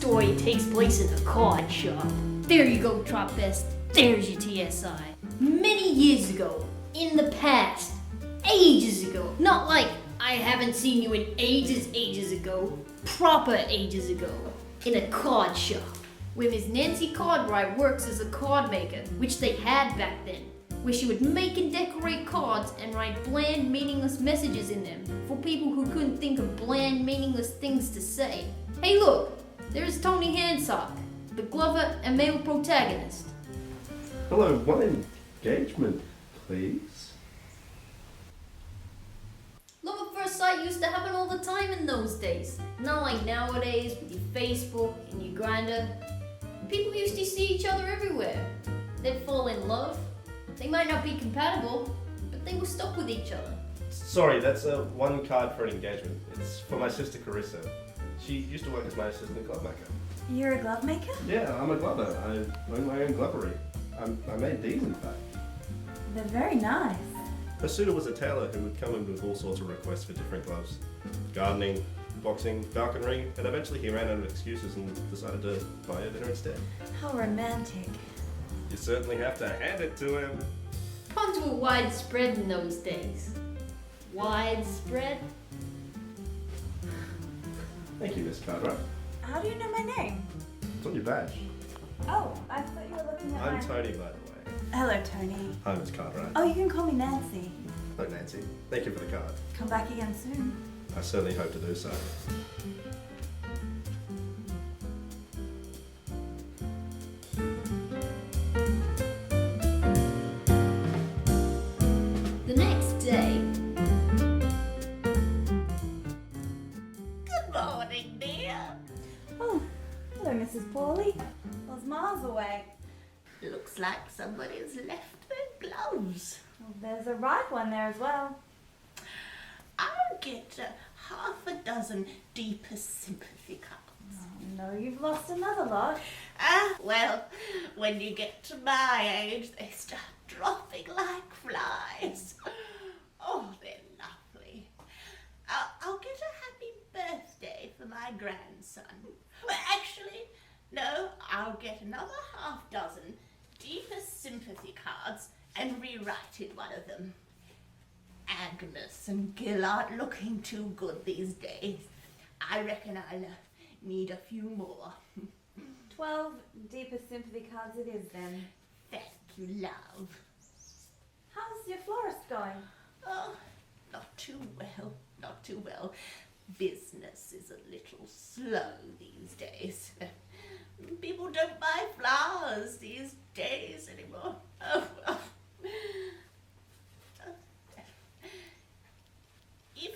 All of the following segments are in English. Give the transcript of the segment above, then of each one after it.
story takes place in a card shop. There you go, Tropfest. There's your TSI. Many years ago, in the past, ages ago, not like I haven't seen you in ages ago, proper ages ago, in a card shop, where Miss Nancy Cardright works as a card maker, which they had back then, where she would make and decorate cards and write bland, meaningless messages in them for people who couldn't think of bland, meaningless things to say. Hey look, there's Tony Handsock, the Glover and male protagonist. Hello, one engagement, please. Love at first sight used to happen all the time in those days. Not like nowadays with your Facebook and your Grindr. People used to see each other everywhere. They'd fall in love. They might not be compatible, but they were stuck with each other. Sorry, that's one card for an engagement. It's for my sister Carissa. She used to work as my assistant glove maker. You're a glove maker? Yeah, I'm a glover. I own my own glovery. I made these, in fact. They're very nice. Her suitor was a tailor who would come in with all sorts of requests for different gloves. Gardening, boxing, falconry, and eventually he ran out of excuses and decided to buy her dinner instead. How romantic. You certainly have to hand it to him. Puns were widespread in those days. Widespread? Thank you, Miss Cardright. How do you know my name? It's on your badge. Oh, I thought you were looking at I'm Tony, by the way. Hello, Tony. Hi, Miss Cardright. Oh, you can call me Nancy. Hello, Nancy. Thank you for the card. Come back again soon. I certainly hope to do so. The next day. Good morning, dear. Oh, hello, Mrs. Pauly. I was miles away. Looks like somebody's left their gloves. Well, there's a right one there as well. I'll get half a dozen deepest sympathy cards. Oh, no, you've lost another lot. Well, when you get to my age, they start dropping like flies. Oh, they're lovely. I'll get a happy birthday for my grandson. Well, actually, no, I'll get another half dozen deepest sympathy cards and rewrite in one of them. Agnes and Gil aren't looking too good these days. I reckon I'll need a few more. 12 deepest sympathy cards it is then. Thank you, love. How's your florist going? Oh, not too well, not too well. Business is a little slow these days. People don't buy flowers these days anymore. Oh, well. If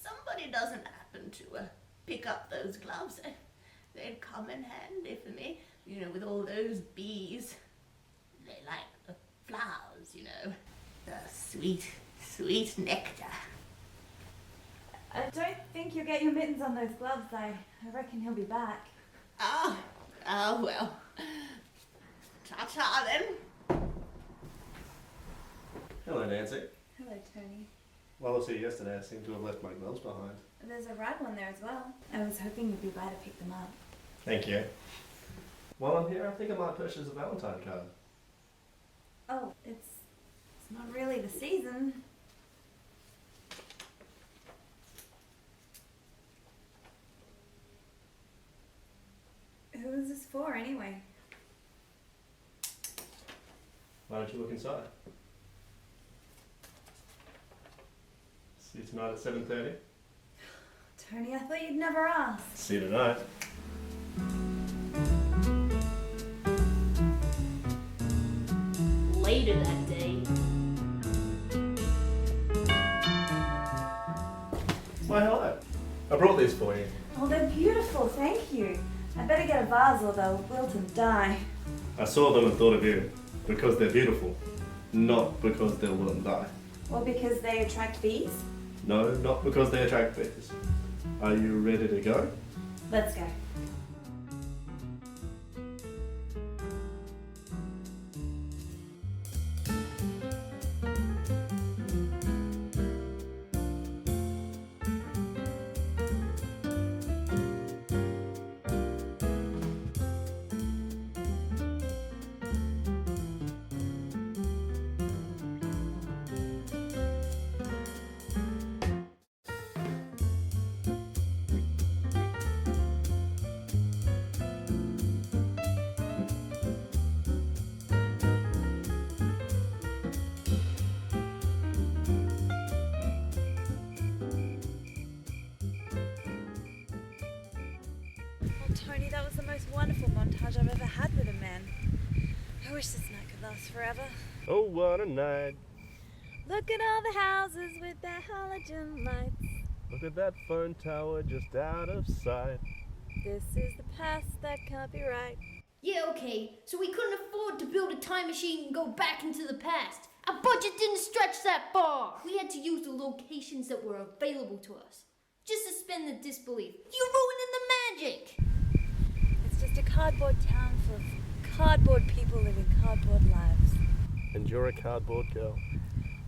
somebody doesn't happen to pick up those gloves, they'd come in handy for me. You know, with all those bees. They like the flowers, you know. The sweet, sweet nectar. I don't think you'll get your mittens on those gloves. I reckon he'll be back. Ah, well. Ta-ta then. Hello, Nancy. Hello, Tony. While I was here yesterday, I seem to have left my gloves behind. There's a red one there as well. I was hoping you'd be by to pick them up. Thank you. While I'm here, I think I might purchase a Valentine card. Oh, it's not really the season. Who is this for anyway? Why don't you look inside? See you tonight at 7:30. Tony, I thought you'd never ask. See you tonight. Later that day. Why, hello. I brought these for you. Oh, they're beautiful, thank you. I better get a vase or they'll wilt and die. I saw them and thought of you. Because they're beautiful. Not because they will and die. Or because they attract bees? No, not because they attract bees. Are you ready to go? Let's go. that was the most wonderful montage I've ever had with a man. I wish this night could last forever. Oh, what a night. Look at all the houses with their halogen lights. Look at that phone tower just out of sight. This is the past that can't be right. Yeah, okay, so we couldn't afford to build a time machine and go back into the past. Our budget didn't stretch that far. We had to use the locations that were available to us. Just suspend the disbelief. You're ruining the magic! It's just a cardboard town full of cardboard people living cardboard lives. And you're a cardboard girl.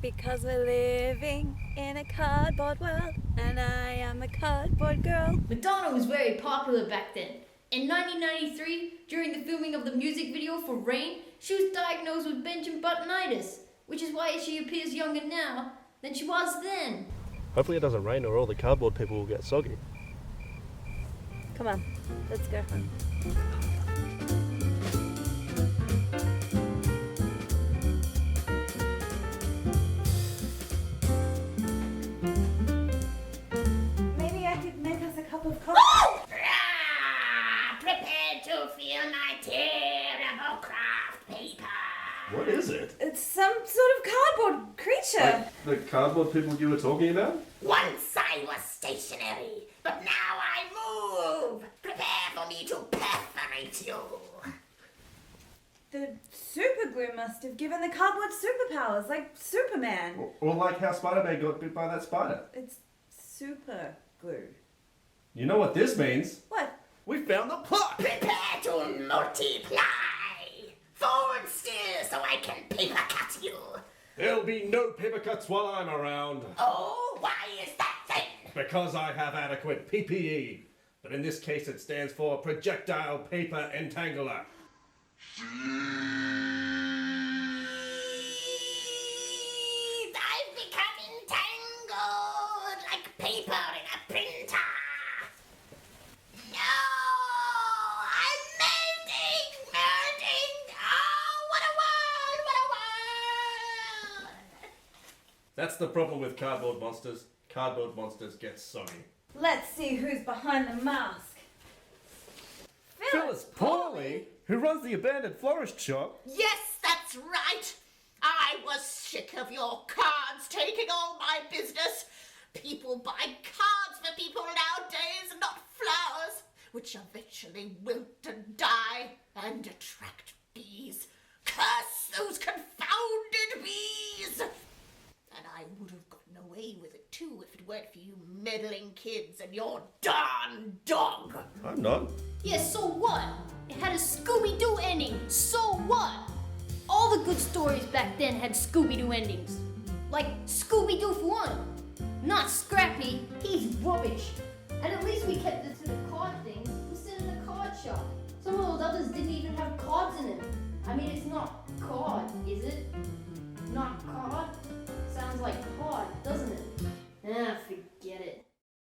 Because we're living in a cardboard world, and I am a cardboard girl. Madonna was very popular back then. In 1993, during the filming of the music video for Rain, she was diagnosed with Benjamin Buttonitis, which is why she appears younger now than she was then. Hopefully it doesn't rain or all the cardboard people will get soggy. Come on, let's go home. Maybe I could make us a cup of coffee. Prepare to feel my terrible craft paper. What is it? It's some sort of cardboard creature. The cardboard people you were talking about? Once I was stationary, but now I move. Prepare for me to perforate you. The super glue must have given the cardboard superpowers, like Superman. Or like how Spider-Man got bit by that spider. It's super glue. You know what this means? What? We found the plot! Prepare to multiply. Forward still so I can paper cut you. There'll be no paper cuts while I'm around. Oh, why is that then? Because I have adequate PPE. But in this case it stands for Projectile Paper Entangler. I've become entangled like paper in a printer. No, I'm melting. Oh, what a world. That's the problem with cardboard monsters. Cardboard monsters get soggy. Let's see who's behind the mask. Phyllis Pauly, who runs the abandoned florist shop. Yes, that's right. I was sick of your cards taking all my business. People buy cards for people nowadays, not flowers, which eventually wilt and die and attract bees. Curse those confounded bees! And I would have gotten away with it too if it weren't for you meddling kids and your darn dog. I'm not. Yeah, so what? It had a Scooby-Doo ending. So what? All the good stories back then had Scooby-Doo endings. Like Scooby-Doo for one. Not Scrappy, he's rubbish. And at least we kept it to the card thing. We sit in a card shop. Some of those others didn't even have cards in it. I mean, it's not card, is it? Not